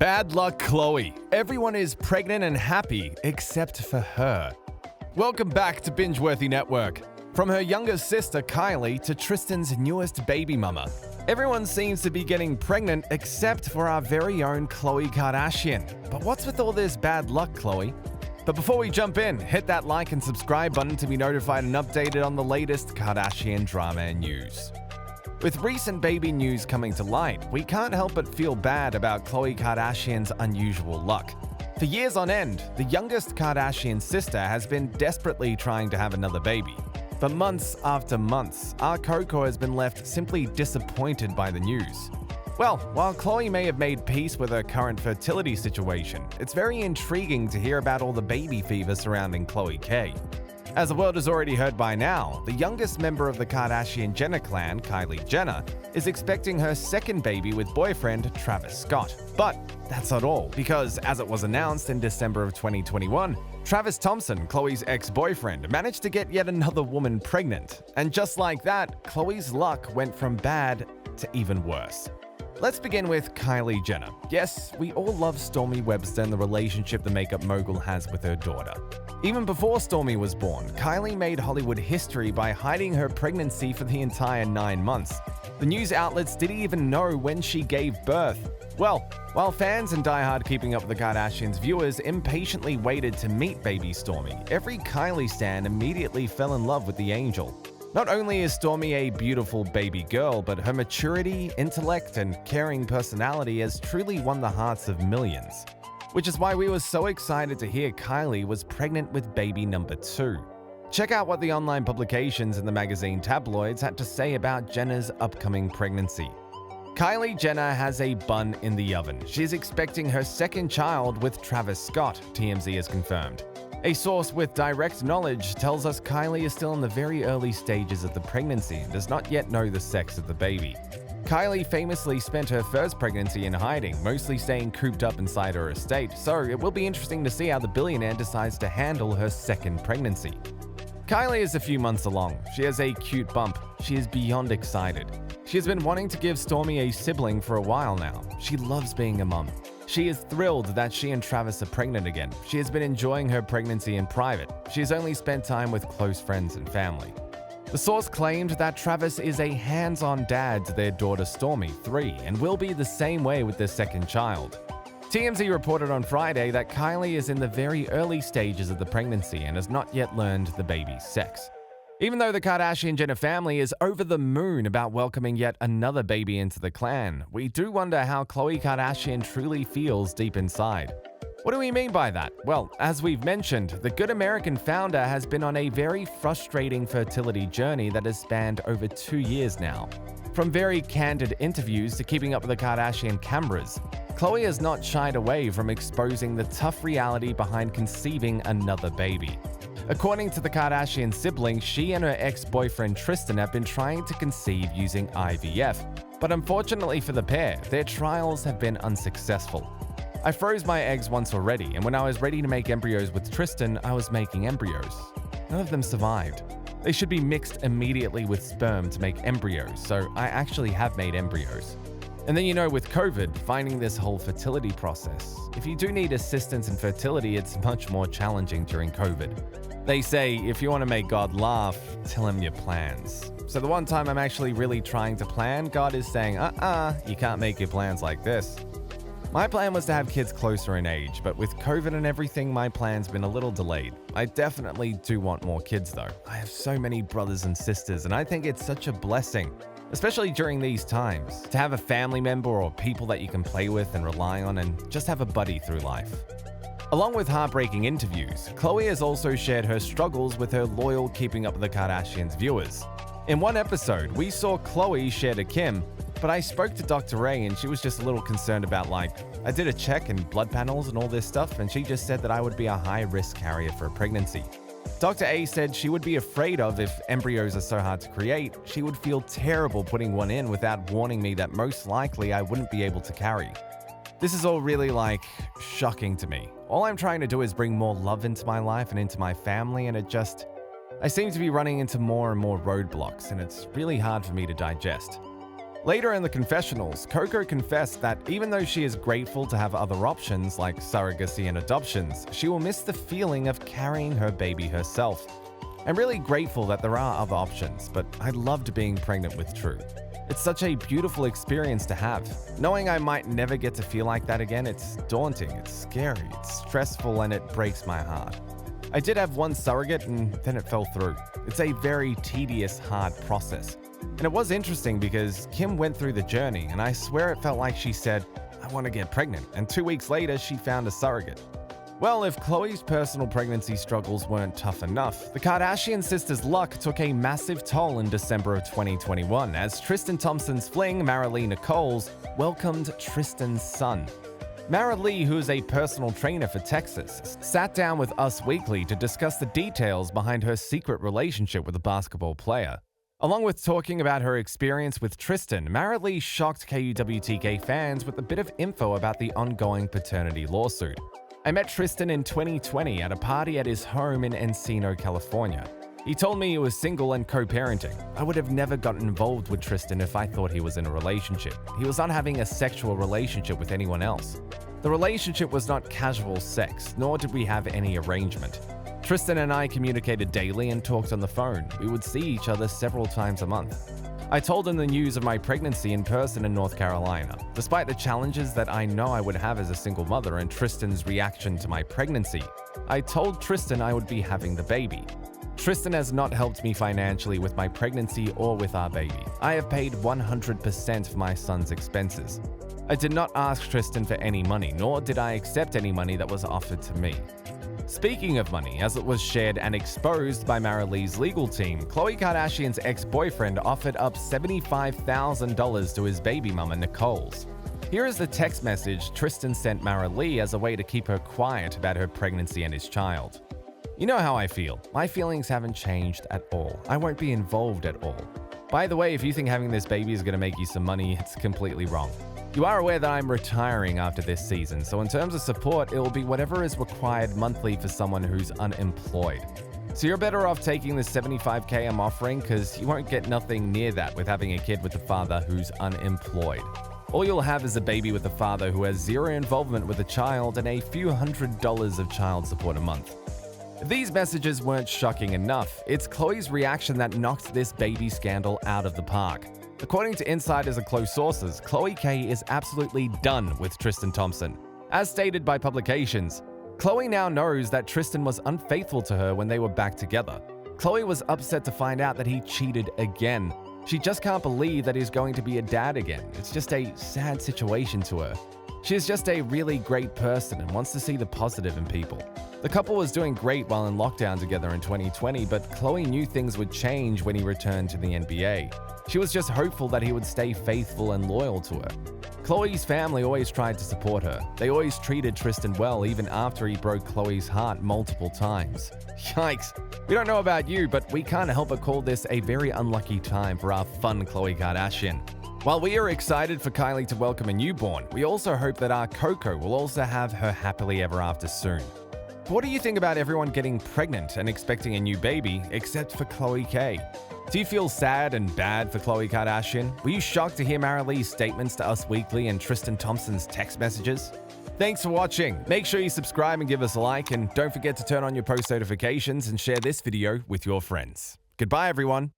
Bad luck, Khloe. Everyone is pregnant and happy except for her. Welcome back to Binge-Worthy Network. From her younger sister Kylie to Tristan's newest baby mama, everyone seems to be getting pregnant except for our very own Khloe Kardashian. But what's with all this bad luck, Khloe? But before we jump in, hit that like and subscribe button to be notified and updated on the latest Kardashian drama and news. With recent baby news coming to light, we can't help but feel bad about Khloe Kardashian's unusual luck. For years on end, the youngest Kardashian sister has been desperately trying to have another baby. But months after months, our Coco has been left simply disappointed by the news. Well, while Khloe may have made peace with her current fertility situation, it's very intriguing to hear about all the baby fever surrounding Khloe K. As the world has already heard by now, the youngest member of the Kardashian-Jenner clan, Kylie Jenner, is expecting her second baby with boyfriend Travis Scott. But that's not all, because as it was announced in December of 2021, Travis Thompson, Khloe's ex-boyfriend, managed to get yet another woman pregnant. And just like that, Khloe's luck went from bad to even worse. Let's begin with Kylie Jenner. Yes, we all love Stormi Webster and the relationship the makeup mogul has with her daughter. Even before Stormi was born, Kylie made Hollywood history by hiding her pregnancy for the entire 9 months. The news outlets didn't even know when she gave birth. Well, while fans and diehard Keeping Up with the Kardashians viewers impatiently waited to meet baby Stormi, every Kylie stan immediately fell in love with the angel. Not only is Stormi a beautiful baby girl, but her maturity, intellect, and caring personality has truly won the hearts of millions. Which is why we were so excited to hear Kylie was pregnant with baby number 2. Check out what the online publications and the magazine tabloids had to say about Jenner's upcoming pregnancy. Kylie Jenner has a bun in the oven. She's expecting her second child with Travis Scott, TMZ has confirmed. A source with direct knowledge tells us Kylie is still in the very early stages of the pregnancy and does not yet know the sex of the baby. Kylie famously spent her first pregnancy in hiding, mostly staying cooped up inside her estate, so it will be interesting to see how the billionaire decides to handle her second pregnancy. Kylie is a few months along. She has a cute bump. She is beyond excited. She has been wanting to give Stormi a sibling for a while now. She loves being a mum. She is thrilled that she and Travis are pregnant again. She has been enjoying her pregnancy in private. She has only spent time with close friends and family. The source claimed that Travis is a hands-on dad to their daughter Stormi, 3, and will be the same way with their second child. TMZ reported on Friday that Kylie is in the very early stages of the pregnancy and has not yet learned the baby's sex. Even though the Kardashian-Jenner family is over the moon about welcoming yet another baby into the clan, we do wonder how Khloe Kardashian truly feels deep inside. What do we mean by that? Well, as we've mentioned, the Good American founder has been on a very frustrating fertility journey that has spanned over 2 years now. From very candid interviews to Keeping Up with the Kardashian cameras, Khloe has not shied away from exposing the tough reality behind conceiving another baby. According to the Kardashian siblings, she and her ex-boyfriend Tristan have been trying to conceive using IVF, but unfortunately for the pair, their trials have been unsuccessful. I froze my eggs once already, and when I was ready to make embryos with Tristan, I was making embryos. None of them survived. They should be mixed immediately with sperm to make embryos, so I actually have made embryos. And then with COVID, finding this whole fertility process, if you do need assistance in fertility, it's much more challenging during COVID. They say if you want to make God laugh, tell him your plans. So the one time I'm actually really trying to plan, God is saying, you can't make your plans like this. My plan was to have kids closer in age, but with COVID and everything, my plan's been a little delayed. I definitely do want more kids though. I have so many brothers and sisters, and I think it's such a blessing, especially during these times, to have a family member or people that you can play with and rely on and just have a buddy through life. Along with heartbreaking interviews, Khloe has also shared her struggles with her loyal Keeping Up with the Kardashians viewers. In one episode, we saw Khloe share to Kim, but I spoke to Dr. Ray and she was just a little concerned about I did a check and blood panels and all this stuff, and she just said that I would be a high-risk carrier for a pregnancy. Dr. A said she would be afraid of if embryos are so hard to create, she would feel terrible putting one in without warning me that most likely I wouldn't be able to carry. This is all really shocking to me. All I'm trying to do is bring more love into my life and into my family, and I seem to be running into more and more roadblocks, and it's really hard for me to digest. Later in the confessionals, Coco confessed that even though she is grateful to have other options like surrogacy and adoptions, she will miss the feeling of carrying her baby herself. I'm really grateful that there are other options, but I loved being pregnant with True. It's such a beautiful experience to have. Knowing I might never get to feel like that again, it's daunting, it's scary, it's stressful, and it breaks my heart. I did have one surrogate and then it fell through. It's a very tedious, hard process. And it was interesting because Kim went through the journey, and I swear it felt like she said, "I want to get pregnant," and 2 weeks later she found a surrogate. Well, if Khloe's personal pregnancy struggles weren't tough enough, the Kardashian sisters' luck took a massive toll in December of 2021 as Tristan Thompson's fling, Marilee Nichols, welcomed Tristan's son. Marilee, who is a personal trainer for Texas, sat down with Us Weekly to discuss the details behind her secret relationship with a basketball player. Along with talking about her experience with Tristan, Marilee shocked KUWTK fans with a bit of info about the ongoing paternity lawsuit. I met Tristan in 2020 at a party at his home in Encino, California. He told me he was single and co-parenting. I would have never gotten involved with Tristan if I thought he was in a relationship. He was not having a sexual relationship with anyone else. The relationship was not casual sex, nor did we have any arrangement. Tristan and I communicated daily and talked on the phone. We would see each other several times a month. I told him the news of my pregnancy in person in North Carolina. Despite the challenges that I know I would have as a single mother and Tristan's reaction to my pregnancy, I told Tristan I would be having the baby. Tristan has not helped me financially with my pregnancy or with our baby. I have paid 100% of my son's expenses. I did not ask Tristan for any money, nor did I accept any money that was offered to me. Speaking of money, as it was shared and exposed by Marilee's legal team, Khloe Kardashian's ex-boyfriend offered up $75,000 to his baby mama, Nichols. Here is the text message Tristan sent Marilee as a way to keep her quiet about her pregnancy and his child. "You know how I feel. My feelings haven't changed at all. I won't be involved at all. By the way, if you think having this baby is going to make you some money, it's completely wrong. You are aware that I'm retiring after this season, so in terms of support, it will be whatever is required monthly for someone who's unemployed. So you're better off taking the $75K I'm offering because you won't get nothing near that with having a kid with a father who's unemployed. All you'll have is a baby with a father who has zero involvement with a child and a few $100s of child support a month." If these messages weren't shocking enough, it's Khloe's reaction that knocked this baby scandal out of the park. According to insiders and close sources, Khloe K is absolutely done with Tristan Thompson. As stated by publications, Khloe now knows that Tristan was unfaithful to her when they were back together. Khloe was upset to find out that he cheated again. She just can't believe that he's going to be a dad again. It's just a sad situation to her. She is just a really great person and wants to see the positive in people. The couple was doing great while in lockdown together in 2020, but Khloe knew things would change when he returned to the NBA. She was just hopeful that he would stay faithful and loyal to her. Khloe's family always tried to support her. They always treated Tristan well even after he broke Khloe's heart multiple times. Yikes. We don't know about you, but we can't help but call this a very unlucky time for our fun Khloe Kardashian. While we are excited for Kylie to welcome a newborn, we also hope that our Coco will also have her happily ever after soon. What do you think about everyone getting pregnant and expecting a new baby, except for Khloe K? Do you feel sad and bad for Khloe Kardashian? Were you shocked to hear Marilee's statements to Us Weekly and Tristan Thompson's text messages? Thanks for watching. Make sure you subscribe and give us a like, and don't forget to turn on your post notifications and share this video with your friends. Goodbye, everyone.